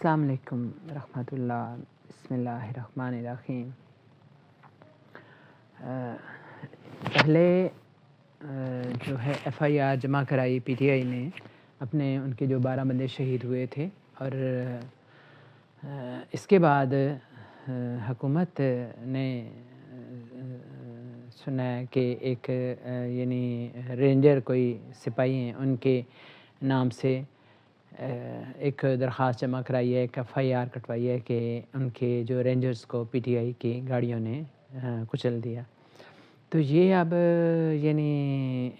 السلام علیکم ورحمۃ اللہ، بسم اللہ الرحمن الرحیم۔ پہلے جو ہے ایف آئی آر جمع کرائی پی ٹی آئی نے اپنے ان کے جو 12 بندے شہید ہوئے تھے، اور اس کے بعد حکومت نے سنا ہے کہ ایک یعنی رینجر کوئی سپاہی ہیں ان کے نام سے ایک درخواست جمع کرائی ہے، ایک ایف آئی آر کٹوائی ہے کہ ان کے جو رینجرز کو پی ٹی آئی کی گاڑیوں نے کچل دیا۔ تو یہ اب یعنی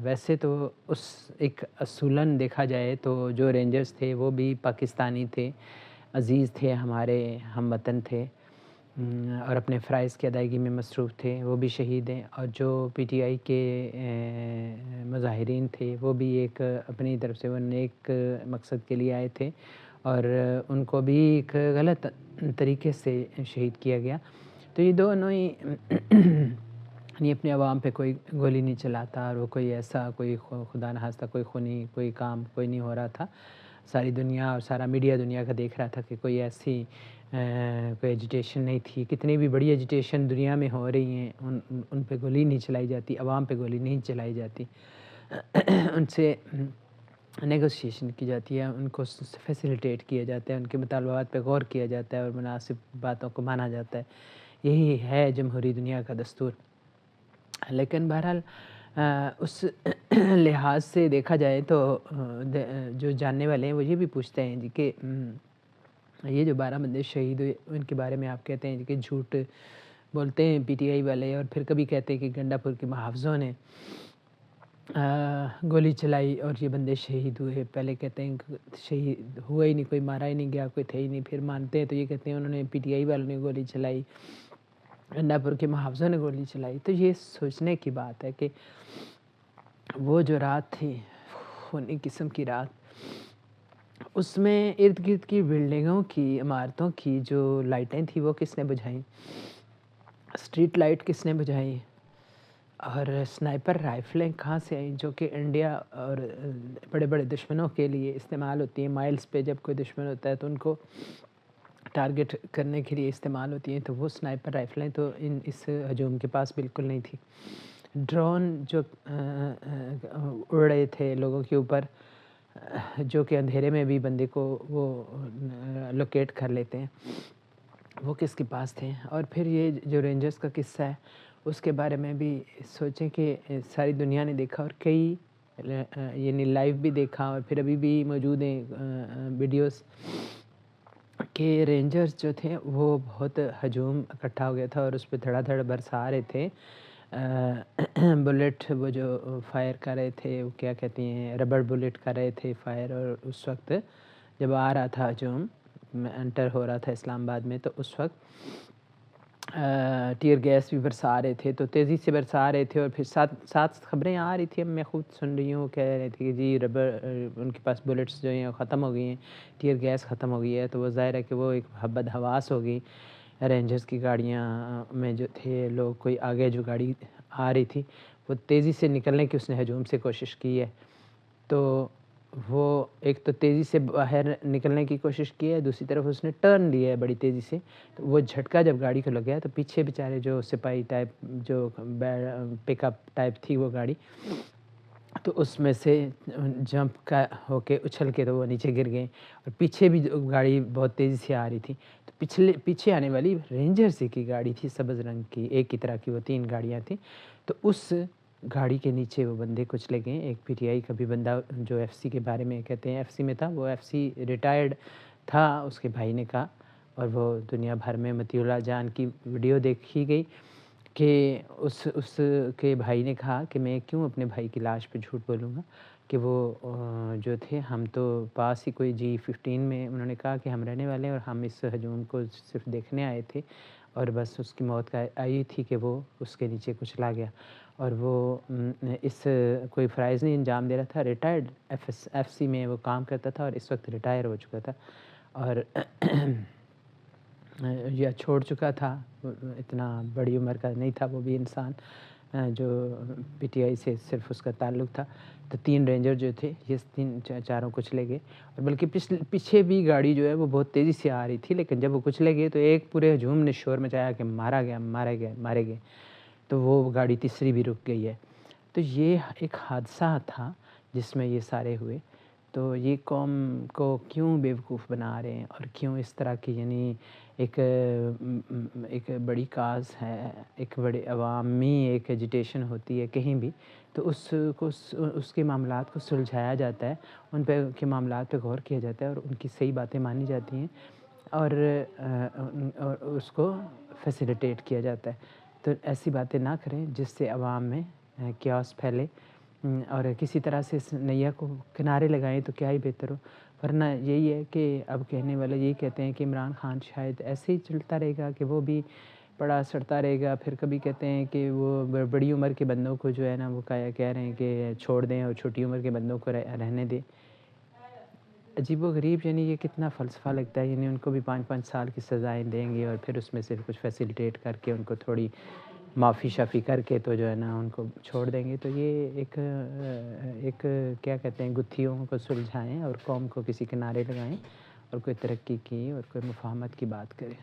ویسے تو اس ایک اصولاً دیکھا جائے تو جو رینجرز تھے وہ بھی پاکستانی تھے، عزیز تھے، ہمارے ہم وطن تھے اور اپنے فرائض کی ادائیگی میں مصروف تھے، وہ بھی شہید ہیں۔ اور جو پی ٹی آئی کے مظاہرین تھے وہ بھی ایک اپنی طرف سے وہ نیک مقصد کے لیے آئے تھے، اور ان کو بھی ایک غلط طریقے سے شہید کیا گیا۔ تو یہ دونوں ہی یعنی اپنے عوام پہ کوئی گولی نہیں چلاتا، اور وہ کوئی ایسا کوئی خدا نخواستہ کوئی خونی کوئی کام کوئی نہیں ہو رہا تھا۔ ساری دنیا اور سارا میڈیا دنیا کا دیکھ رہا تھا کہ کوئی ایسی کوئی ایجیٹیشن نہیں تھی۔ کتنی بھی بڑی ایجیٹیشن دنیا میں ہو رہی ہیں، ان پہ گولی نہیں چلائی جاتی، عوام پہ گولی نہیں چلائی جاتی، ان سے نیگوسیشن کی جاتی ہے، ان کو فیسیلیٹیٹ کیا جاتا ہے، ان کے مطالبات پہ غور کیا جاتا ہے اور مناسب باتوں کو مانا جاتا ہے۔ یہی ہے جمہوری دنیا کا دستور۔ لیکن بہرحال اس لحاظ سے دیکھا جائے تو جو جاننے والے ہیں وہ یہ بھی پوچھتے ہیں جی کہ یہ جو 12 بندے شہید ہوئے ان کے بارے میں آپ کہتے ہیں جی کہ جھوٹ بولتے ہیں پی ٹی آئی والے، اور پھر کبھی کہتے ہیں کہ گنڈا پور کے محافظوں نے گولی چلائی اور یہ بندے شہید ہوئے۔ پہلے کہتے ہیں شہید ہوا ہی نہیں، کوئی مارا ہی نہیں گیا، کوئی تھے ہی نہیں، پھر مانتے ہیں تو یہ کہتے ہیں انہوں نے پی ٹی آئی والوں نے گولی چلائی، گنڈا پور کے محافظوں نے گولی چلائی۔ تو یہ سوچنے کی بات ہے کہ وہ جو رات تھی، خونی قسم کی رات، اس میں ارد گرد کی بلڈنگوں کی عمارتوں کی جو لائٹیں تھیں وہ کس نے بجھائیں، اسٹریٹ لائٹ کس نے بجھائی، اور سنائپر رائفلیں کہاں سے آئیں جو کہ انڈیا اور بڑے بڑے دشمنوں کے لیے استعمال ہوتی ہیں۔ مائلز پہ جب کوئی دشمن ہوتا ہے تو ان کو ٹارگٹ کرنے کے لیے استعمال ہوتی ہیں، تو وہ سنائپر رائفلیں تو اس ہجوم کے پاس بالکل نہیں تھی۔ ڈرون جو اڑ رہے تھے لوگوں کے اوپر، جو کہ اندھیرے میں بھی بندے کو وہ لوکیٹ کر لیتے ہیں، وہ کس کے پاس تھے۔ اور پھر یہ جو رینجرز کا قصہ ہے اس کے بارے میں بھی سوچیں کہ ساری دنیا نے دیکھا، اور کئی یعنی لائیو بھی دیکھا، اور پھر ابھی بھی موجود ہیں ویڈیوز کہ رینجرز جو تھے وہ بہت ہجوم اکٹھا ہو گیا تھا، اور اس پہ دھڑا دھڑ برسا رہے تھے بلٹ، وہ جو فائر کر رہے تھے، وہ کیا کہتے ہیں، ربڑ بلٹ کر رہے تھے فائر۔ اور اس وقت جب آ رہا تھا ہجوم، انٹر ہو رہا تھا اسلام آباد میں، تو اس وقت ٹیئر گیس بھی برسا رہے تھے، تو تیزی سے برسا رہے تھے، اور پھر ساتھ خبریں آ رہی تھیں، میں خود سن رہی ہوں، کہہ رہے تھے کہ جی ربڑ ان کے پاس بلٹس جو ہیں ختم ہو گئی ہیں، ٹیئر گیس ختم ہو گئی ہے۔ تو وہ ظاہر ہے کہ وہ ایک بدحواس ہو گئی رینجرز کی گاڑیاں میں جو تھے لوگ، کوئی آگے جو گاڑی آ رہی تھی وہ تیزی سے نکلنے کی اس نے ہجوم سے کوشش کی ہے، تو وہ ایک تو تیزی سے باہر نکلنے کی کوشش کی ہے، دوسری طرف اس نے ٹرن لیا ہے بڑی تیزی سے، تو وہ جھٹکا جب گاڑی کو لگا تو پیچھے بیچارے جو سپاہی ٹائپ جو پک اپ ٹائپ تھی وہ گاڑی، تو اس میں سے جمپ کا ہو کے اچھل کے تو وہ نیچے گر گئے، اور پیچھے بھی گاڑی بہت تیزی سے آ رہی تھی، تو پیچھے آنے والی رینجرز کی گاڑی تھی سبز رنگ کی، ایک ہی طرح کی وہ 3 گاڑیاں تھیں، تو اس گاڑی کے نیچے وہ بندے کچلے گئے۔ ایک پی ٹی آئی کا بھی بندہ جو ایف سی کے بارے میں کہتے ہیں ایف سی میں تھا، وہ ایف سی ریٹائرڈ تھا، اس کے بھائی نے کہا، اور وہ دنیا بھر میں مطیع اللہ جان کی ویڈیو دیکھی گئی کہ اس کے بھائی نے کہا کہ میں کیوں اپنے بھائی کی لاش پہ جھوٹ بولوں گا، کہ وہ جو تھے ہم تو پاس ہی کوئی G15 میں، انہوں نے کہا کہ ہم رہنے والے ہیں، اور ہم اس ہجوم کو صرف دیکھنے آئے تھے، اور بس اس کی موت کا آئی تھی کہ وہ اس کے نیچے کچلا گیا، اور وہ اس کوئی فرائض نہیں انجام دے رہا تھا، ریٹائرڈ ایف سی میں وہ کام کرتا تھا، اور اس وقت ریٹائر ہو چکا تھا، اور یا چھوڑ چکا تھا، اتنا بڑی عمر کا نہیں تھا وہ بھی انسان، جو پی ٹی آئی سے صرف اس کا تعلق تھا، تو 3 رینجر جو تھے یہ چاروں کچلے گئے، اور بلکہ پیچھے بھی گاڑی جو ہے وہ بہت تیزی سے آ رہی تھی، لیکن جب وہ کچلے گئے تو ایک پورے ہجوم نے شور مچایا کہ مارے گئے، تو وہ گاڑی تیسری بھی رک گئی ہے۔ تو یہ ایک حادثہ تھا جس میں یہ سارے ہوئے۔ تو یہ قوم کو کیوں بیوقوف بنا رہے ہیں، اور کیوں اس طرح کی یعنی ایک بڑی کاز ہے، ایک بڑی عوامی ایک ایجیٹیشن ہوتی ہے کہیں بھی، تو اس کے معاملات کو سلجھایا جاتا ہے، ان کے معاملات پہ غور کیا جاتا ہے، اور ان کی صحیح باتیں مانی جاتی ہیں، اور اس کو فیسیلیٹیٹ کیا جاتا ہے۔ تو ایسی باتیں نہ کریں جس سے عوام میں کیوس پھیلے، اور کسی طرح سے اس نیا کو کنارے لگائیں تو کیا ہی بہتر ہو۔ ورنہ یہی ہے کہ اب کہنے والے یہی کہتے ہیں کہ عمران خان شاید ایسے ہی چلتا رہے گا، کہ وہ بھی پڑا سڑتا رہے گا، پھر کبھی کہتے ہیں کہ وہ بڑی عمر کے بندوں کو جو ہے نا وہ کہہ رہے ہیں کہ چھوڑ دیں، اور چھوٹی عمر کے بندوں کو رہنے دیں۔ عجیب و غریب، یعنی یہ کتنا فلسفہ لگتا ہے، یعنی ان کو بھی 5 سال کی سزائیں دیں گے، اور پھر اس میں سے کچھ فیسیلیٹیٹ کر کے ان کو تھوڑی معافی شافی کر کے تو جو ہے نا ان کو چھوڑ دیں گے۔ تو یہ ایک کیا کہتے ہیں، گتھیوں کو سلجھائیں اور قوم کو کسی کنارے لگائیں، اور کوئی ترقی کی اور کوئی مفاہمت کی بات کریں۔